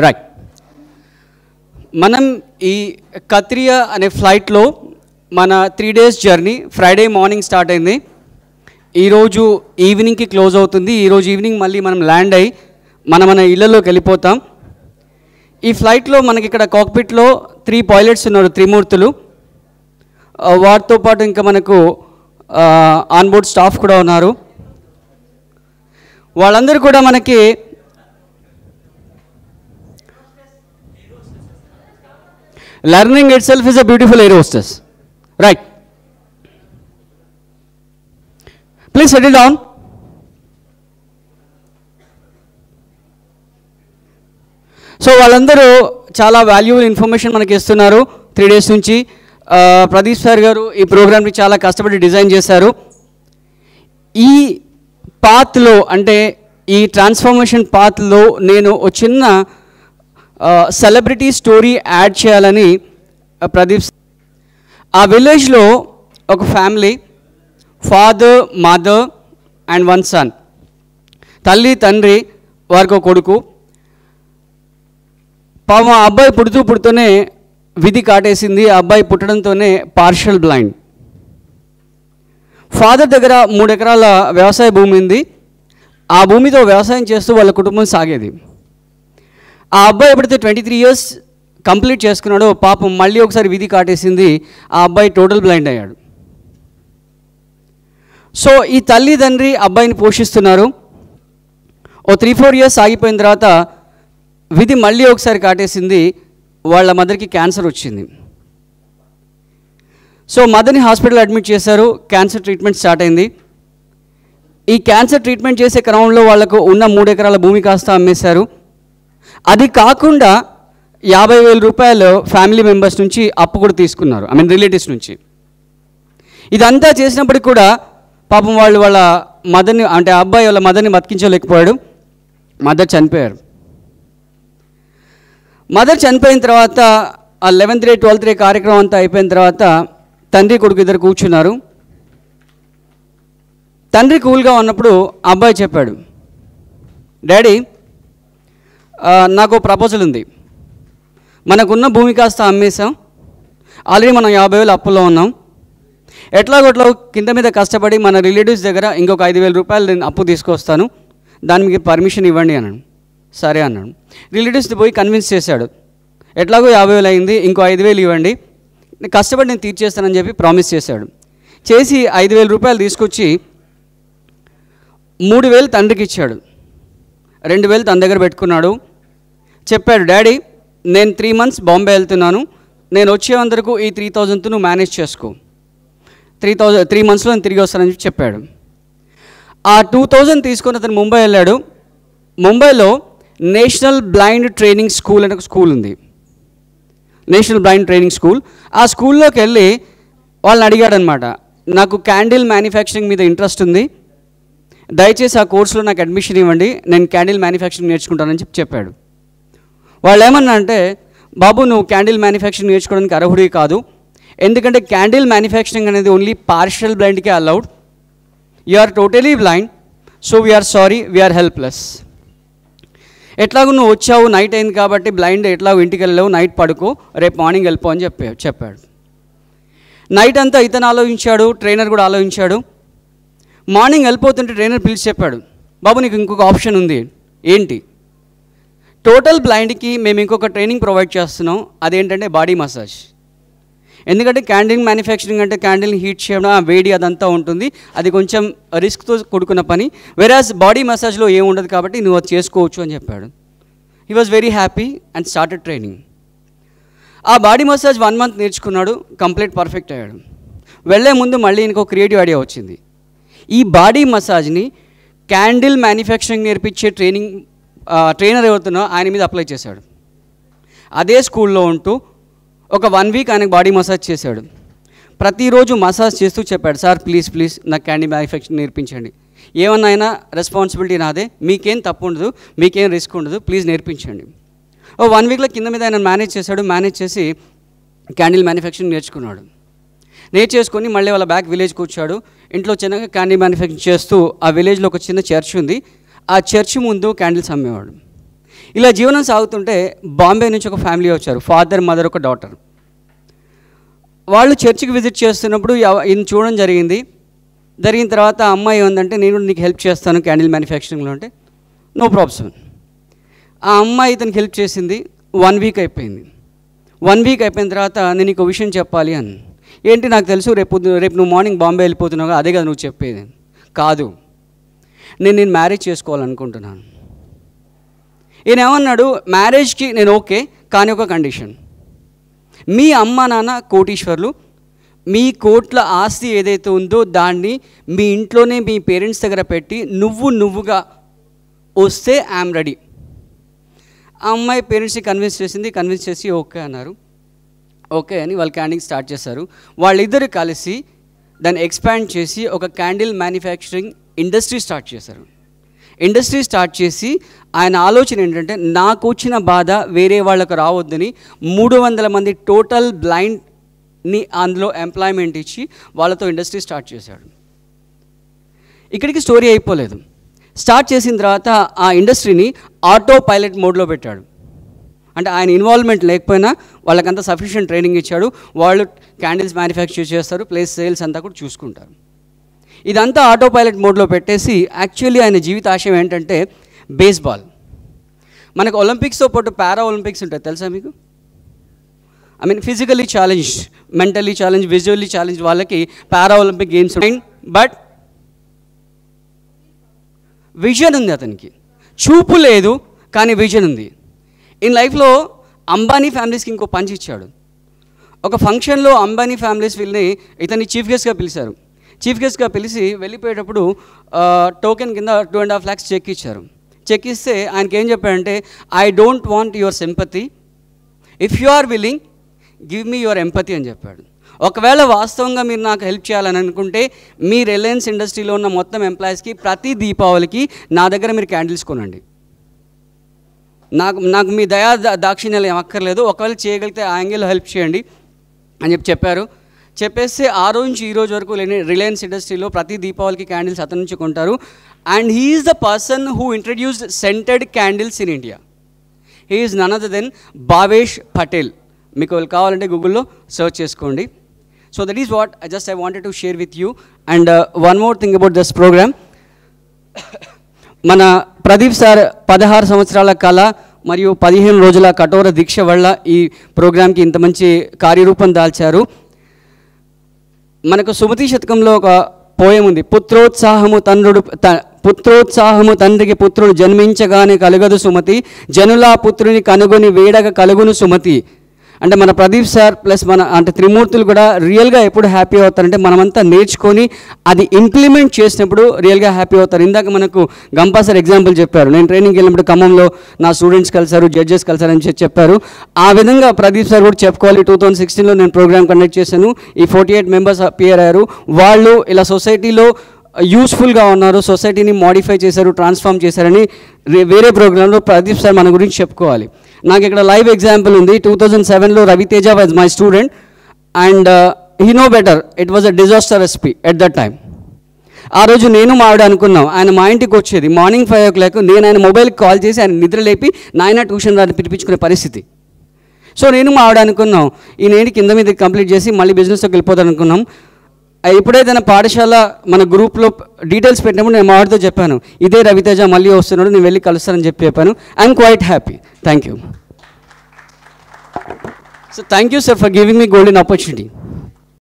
Right. మనం ఈ కత్రియా అనే ఫ్లైట్లో మన 3 days journey Friday morning start అయింది. ఈరోజు ఈవినింగ్కి క్లోజ్ అవుతుంది. ఈరోజు ఈవినింగ్ మళ్ళీ మనం ల్యాండ్ అయ్యి మన ఇళ్ళలోకి వెళ్ళిపోతాం. ఈ ఫ్లైట్లో మనకి ఇక్కడ కాక్పిట్లో 3 పైలట్స్ ఉన్నారు, త్రిమూర్తులు. వాటితో పాటు ఇంకా మనకు ఆన్బోర్డ్ స్టాఫ్ కూడా ఉన్నారు. వాళ్ళందరూ కూడా మనకి learning itself is a beautiful air hostess, right? Please settle down. So వాళ్ళందరూ చాలా వాల్యుబుల్ ఇన్ఫర్మేషన్ మనకి ఇస్తున్నారు 3 days నుంచి. ప్రదీప్ సార్ గారు ఈ ప్రోగ్రామ్ని చాలా కష్టపడి డిజైన్ చేశారు. ఈ పాత్లో అంటే ఈ ట్రాన్స్ఫర్మేషన్ పాత్లో నేను ఒక చిన్న సెలబ్రిటీ స్టోరీ యాడ్ చేయాలని ప్రదీప్. ఆ విలేజ్లో ఒక family, father, mother and 1 son, తల్లి తండ్రి, వారికి ఒక కొడుకు. పాపం ఆ అబ్బాయి పుడుతూనే విధి కాటేసింది. ఆ అబ్బాయి పుట్టడంతోనే పార్షియల్ బ్లైండ్. ఫాదర్ దగ్గర 3 ఎకరాల వ్యవసాయ భూమి ఉంది. ఆ భూమితో వ్యవసాయం చేస్తూ వాళ్ళ కుటుంబం సాగేది. ఆ అబ్బాయి ఎప్పుడైతే 23 years కంప్లీట్ చేసుకున్నాడో పాపం మళ్ళీ ఒకసారి విధి కాటేసింది. ఆ అబ్బాయి టోటల్ బ్లైండ్ అయ్యాడు. సో ఈ తల్లి తండ్రి అబ్బాయిని పోషిస్తున్నారు. ఓ 3-4 years ఆగిపోయిన తర్వాత విధి మళ్ళీ ఒకసారి కాటేసింది. వాళ్ళ మదర్కి క్యాన్సర్ వచ్చింది. సో మదర్ని హాస్పిటల్ అడ్మిట్ చేశారు. క్యాన్సర్ ట్రీట్మెంట్ స్టార్ట్ అయింది. ఈ క్యాన్సర్ ట్రీట్మెంట్ చేసే క్రమంలో వాళ్ళకు ఉన్న 3 ఎకరాల భూమి కాస్త అమ్మేశారు. అది కాకుండా 50,000 రూపాయలు ఫ్యామిలీ మెంబర్స్ నుంచి అప్పు కూడా తీసుకున్నారు, రిలేటివ్స్ నుంచి. ఇదంతా చేసినప్పటికి కూడా పాపం వాళ్ళ మదర్ని, అంటే ఆ అబ్బాయి వాళ్ళ మదర్ని బతికించలేకపోయాడు. మదర్ చనిపోయారు. మదర్ చనిపోయిన తర్వాత ఆ 11th day 12th day కార్యక్రమం అంతా అయిపోయిన తర్వాత తండ్రి కొడుకు ఇద్దరు కూర్చున్నారు. తండ్రి కూల్గా ఉన్నప్పుడు అబ్బాయి చెప్పాడు, డాడీ నాకు ప్రపోజల్ ఉంది. మనకున్న భూమి కాస్త అమ్మేశాం, ఆల్రెడీ మనం 50,000 అప్పులో ఉన్నాం. ఎట్లాగొట్లా కింద మీద కష్టపడి మన రిలేటివ్స్ దగ్గర ఇంకొక 5,000 రూపాయలు నేను అప్పు తీసుకొస్తాను, దానికి మీకు పర్మిషన్ ఇవ్వండి అన్నాడు. సరే అన్నాడు. రిలేటివ్స్ని పోయి కన్విన్స్ చేశాడు. ఎట్లాగో 50,000 అయింది, ఇంకో 5,000 ఇవ్వండి, కష్టపడి నేను తీర్చేస్తానని చెప్పి ప్రామిస్ చేశాడు. చేసి 5,000 రూపాయలు తీసుకొచ్చి 3,000 తండ్రికి ఇచ్చాడు. 2,000 తన దగ్గర పెట్టుకున్నాడు. చెప్పాడు, డాడీ నేను 3 months బాంబే వెళ్తున్నాను, నేను వచ్చేందుకు ఈ 3,000 నువ్వు మేనేజ్ చేసుకో, 3 monthsలో నేను తిరిగి వస్తానని చెప్పాడు. ఆ 2,000 తీసుకొని అతను ముంబై వెళ్ళాడు. ముంబైలో నేషనల్ బ్లైండ్ ట్రైనింగ్ స్కూల్ అనే ఒక స్కూల్ ఉంది, నేషనల్ బ్లైండ్ ట్రైనింగ్ స్కూల్. ఆ స్కూల్లోకి వెళ్ళి వాళ్ళని అడిగాడు అనమాట, నాకు క్యాండిల్ మ్యానుఫ్యాక్చరింగ్ మీద ఇంట్రెస్ట్ ఉంది, దయచేసి ఆ కోర్సులో నాకు అడ్మిషన్ ఇవ్వండి, నేను క్యాండిల్ మ్యానుఫ్యాక్చరింగ్ నేర్చుకుంటానని చెప్పాడు. వాళ్ళు ఏమన్నా అంటే, బాబు నువ్వు క్యాండిల్ మ్యానుఫ్యాక్చరింగ్ నేర్చుకోవడానికి అర్హుడి కాదు, ఎందుకంటే క్యాండిల్ మ్యానుఫ్యాక్చరింగ్ అనేది ఓన్లీ పార్షియల్ బ్లైండ్కే allowed, you are totally blind, so we are sorry, we are helpless. ఎట్లాగో నువ్వు వచ్చావు, నైట్ అయింది కాబట్టి బ్లైండ్, ఎట్లాగో ఇంటికి వెళ్ళావు, నైట్ పడుకో, రేపు మార్నింగ్ వెళ్ళిపో అని చెప్పాడు. నైట్ అంతా ఇతను ఆలోచించాడు, ట్రైనర్ కూడా ఆలోచించాడు. మార్నింగ్ వెళ్ళిపోతుంటే ట్రైనర్ పిలిచి చెప్పాడు, బాబు నీకు ఇంకొక ఆప్షన్ ఉంది. ఏంటి? టోటల్ బ్లైండ్కి మేము ఇంకొక ట్రైనింగ్ ప్రొవైడ్ చేస్తున్నాం, అదేంటంటే బాడీ మసాజ్. ఎందుకంటే క్యాండిల్ మ్యానుఫ్యాక్చరింగ్ అంటే క్యాండిల్ని హీట్ చేయడం, వేడి అదంతా ఉంటుంది, అది కొంచెం రిస్క్తో కూడుకున్న పని, వెరాజ్ బాడీ మసాజ్లో ఏముండదు కాబట్టి నువ్వు అది చేసుకోవచ్చు అని చెప్పాడు. He was very happy and started training. ఆ బాడీ మసాజ్ 1 month నేర్చుకున్నాడు, కంప్లీట్ పర్ఫెక్ట్ అయ్యాడు. వెళ్ళే ముందు మళ్ళీ ఇంకో క్రియేటివ్ ఐడియా వచ్చింది. ఈ బాడీ మసాజ్ని క్యాండిల్ మ్యానుఫ్యాక్చరింగ్ నేర్పించే ట్రైనర్ ఎవరుతున్నా ఆయన మీద అప్లై చేశాడు. అదే స్కూల్లో ఉంటూ ఒక 1 week ఆయనకు బాడీ మసాజ్ చేశాడు. ప్రతిరోజు మసాజ్ చేస్తూ చెప్పాడు, సార్ ప్లీజ్ నాకు క్యాండిల్ మ్యానుఫ్యాక్చరింగ్ నేర్పించండి, ఏమన్నా అయినా రెస్పాన్సిబిలిటీ నాదే, మీకేం తప్పు ఉండదు, మీకేం రిస్క్ ఉండదు, ప్లీజ్ నేర్పించండి. 1 weekలో కింద మీద ఆయన మేనేజ్ చేశాడు. మేనేజ్ చేసి క్యాండిల్ మ్యానుఫ్యాక్చరింగ్ నేర్చుకున్నాడు. నేర్చేసుకొని మళ్ళీ వాళ్ళ బ్యాక్ విలేజ్కి వచ్చాడు. ఇంట్లో చిన్నగా క్యాండిల్ మ్యానుఫ్యాక్చరింగ్ చేస్తూ ఆ విలేజ్లో ఒక చిన్న చర్చ్ ఉంది, ఆ చర్చ్ ముందు క్యాండిల్స్ అమ్మేవాడు. ఇలా జీవనం సాగుతుంటే బాంబే నుంచి ఒక ఫ్యామిలీ వచ్చారు, ఫాదర్ మదర్ ఒక డాటర్. వాళ్ళు చర్చికి విజిట్ చేస్తున్నప్పుడు ఈయన చూడడం జరిగిన తర్వాత అమ్మాయి ఏమందంటే నేను నీకు హెల్ప్ చేస్తాను క్యాండిల్ మ్యానుఫ్యాక్చరింగ్లో అంటే నో ప్రాబ్లం. ఆ అమ్మాయి ఇతనికి హెల్ప్ చేసింది. 1 వీక్ అయిపోయింది. 1 వీక్ అయిపోయిన తర్వాత నేను నీకు విషయం చెప్పాలి అని. ఏంటి, నాకు తెలుసు రేపు నువ్వు మార్నింగ్ బాంబే వెళ్ళిపోతున్నావు, అదే కదా నువ్వు చెప్పేది. కాదు, నేను మ్యారేజ్ చేసుకోవాలనుకుంటున్నాను. ఈయన ఏమన్నాడు, మ్యారేజ్కి నేను ఓకే, కానీ ఒక కండిషన్. మీ అమ్మ నాన్న కోటీశ్వర్లు, మీ కోట్ల ఆస్తి ఏదైతే ఉందో దాన్ని మీ ఇంట్లోనే మీ పేరెంట్స్ దగ్గర పెట్టి నువ్వుగా వస్తే ఐఎమ్ రెడీ. ఆ అమ్మాయి పేరెంట్స్ని కన్విన్స్ చేసి ఓకే అన్నారు. ఓకే అని వాళ్ళు క్యాండిల్ స్టార్ట్ చేశారు. వాళ్ళిద్దరు కలిసి దాన్ని ఎక్స్పాండ్ చేసి ఒక క్యాండిల్ మ్యానుఫ్యాక్చరింగ్ ఇండస్ట్రీ స్టార్ట్ చేసి ఆయన ఆలోచన ఏంటంటే నాకు వచ్చిన బాధ వేరే వాళ్ళకు రావద్దని 300 మంది టోటల్ బ్లైండ్ని అందులో ఎంప్లాయ్మెంట్ ఇచ్చి వాళ్ళతో ఇండస్ట్రీ స్టార్ట్ చేశాడు. ఇక్కడికి స్టోరీ అయిపోలేదు. స్టార్ట్ చేసిన తర్వాత ఆ ఇండస్ట్రీని ఆటో పైలట్ మోడ్లో పెట్టాడు. అంటే ఆయన ఇన్వాల్వ్మెంట్ లేకపోయినా వాళ్ళకంతా సఫిషియెంట్ ట్రైనింగ్ ఇచ్చాడు. వాళ్ళు క్యాండిల్స్ మ్యానుఫ్యాక్చర్ చేస్తారు, ప్లస్ సేల్స్ అంతా కూడా చూసుకుంటారు. ఇదంతా ఆటో పైలట్ మోడ్లో పెట్టేసి యాక్చువల్లీ ఆయన జీవిత ఆశయం ఏంటంటే బేస్బాల్. మనకు ఒలింపిక్స్తో పాటు పారా ఒలింపిక్స్ ఉంటాయి, తెలుసా మీకు? I mean physically challenge, mentally challenge, visually challenge వాళ్ళకి పారా ఒలింపిక్ గేమ్స్ ఉంటాయి. బట్ విజన్ ఉంది అతనికి. చూపు లేదు కానీ విజన్ ఉంది. ఇన్ లైఫ్లో అంబానీ ఫ్యామిలీస్కి ఇంకో పంచ్ ఇచ్చాడు. ఒక ఫంక్షన్లో అంబానీ ఫ్యామిలీస్ వీళ్ళని ఇతన్ని చీఫ్ గెస్ట్గా పిలిచారు. చీఫ్ గెస్ట్గా పిలిచి వెళ్ళిపోయేటప్పుడు టోకెన్ కింద 2.5 lakhs చెక్ ఇచ్చారు. చెక్ ఇస్తే ఆయనకి ఏం చెప్పాడంటే I don't want your sympathy, if you are willing give me your empathy అని చెప్పాడు. ఒకవేళ వాస్తవంగా మీరు నాకు హెల్ప్ చేయాలని అనుకుంటే మీ రిలయన్స్ ఇండస్ట్రీలో ఉన్న మొత్తం ఎంప్లాయీస్కి ప్రతి దీపావళికి నా దగ్గర మీరు క్యాండిల్స్ కొనండి. నాకు మీ దయా దాక్షిణ్యాలు ఏం అక్కర్లేదు, ఒకవేళ చేయగలిగితే ఆ యాంగిల్లో హెల్ప్ చేయండి అని చెప్పారు. చెప్పేస్తే ఆ రోజు నుంచి ఈ రోజు వరకు రిలయన్స్ ఇండస్ట్రీలో ప్రతి దీపావళికి క్యాండిల్స్ అతని నుంచి కొంటారు. And he is the person who introduced scented candles in India. He is none other than Bhavesh Patel. మీకు కావాలంటే గూగుల్లో సెర్చ్ చేసుకోండి. So that is what I wanted to share with you. And one more thing about this programme. మన Pradeep sir 16 సంవత్సరాల కళ మరియు 15 రోజుల కఠోర దీక్ష వల్ల ఈ ప్రోగ్రామ్కి ఇంత మంచి కార్యరూపం దాల్చారు. మనకు సుమతి శతకంలో ఒక పోయం ఉంది, పుత్రోత్సాహము తండ్రికి పుత్రుడు జన్మించగానే కలుగదు సుమతి, జనులా పుత్రుని కనుగొని వేడగ కలుగును సుమతి. అంటే మన ప్రదీప్ సార్ ప్లస్ మన అంటే త్రిమూర్తులు కూడా రియల్గా ఎప్పుడు హ్యాపీ అవుతారంటే మనమంతా నేర్చుకొని అది ఇంప్లిమెంట్ చేసినప్పుడు రియల్గా హ్యాపీ అవుతారు. ఇందాక మనకు గంపా సార్ ఎగ్జాంపుల్ చెప్పారు. నేను ట్రైనింగ్కి వెళ్ళినప్పుడు ఖమ్మంలో నా స్టూడెంట్స్ కలిసారు, జడ్జెస్ కలిసారని చెప్పారు. ఆ విధంగా ప్రదీప్ సార్ కూడా చెప్పుకోవాలి. 2016లో నేను ప్రోగ్రామ్ కండక్ట్ చేశాను. ఈ 48 మెంబర్స్ అపియర్ అయ్యారు. వాళ్ళు ఇలా సొసైటీలో యూస్ఫుల్గా ఉన్నారు, సొసైటీని మోడిఫై చేశారు, ట్రాన్స్ఫార్మ్ చేశారని వేరే ప్రోగ్రాంలో ప్రదీప్ సార్ మన గురించి చెప్పుకోవాలి. నాకు ఇక్కడ లైవ్ ఎగ్జాంపుల్ ఉంది. 2007లో Raviteja was my student and he know better it was a disaster recipe at that time. ఆ రోజు నేను మా ఆవిడ అనుకున్నాం, ఆయన మా ఇంటికి వచ్చేది మార్నింగ్ 5 o'clock. నేను ఆయన మొబైల్కి కాల్ చేసి ఆయన నిద్ర లేపి నాయన ట్యూషన్ రాని పిలిపించుకునే పరిస్థితి. సో నేను మా ఆవిడ అనుకున్నాం ఈ నేటి కింద మీద కంప్లీట్ చేసి మళ్ళీ బిజినెస్లోకి వెళ్ళిపోతాను అనుకున్నాం. ఎప్పుడైతే నా పాఠశాల మన గ్రూప్లో డీటెయిల్స్ పెట్టినప్పుడు నేను మా వాడితో చెప్పాను, ఇదే రవితేజ మళ్ళీ వస్తున్నాడు, నేను వెళ్ళి కలుస్తానని చెప్పాను. I'm quite happy. Thank you. So thank you sir for giving me golden opportunity.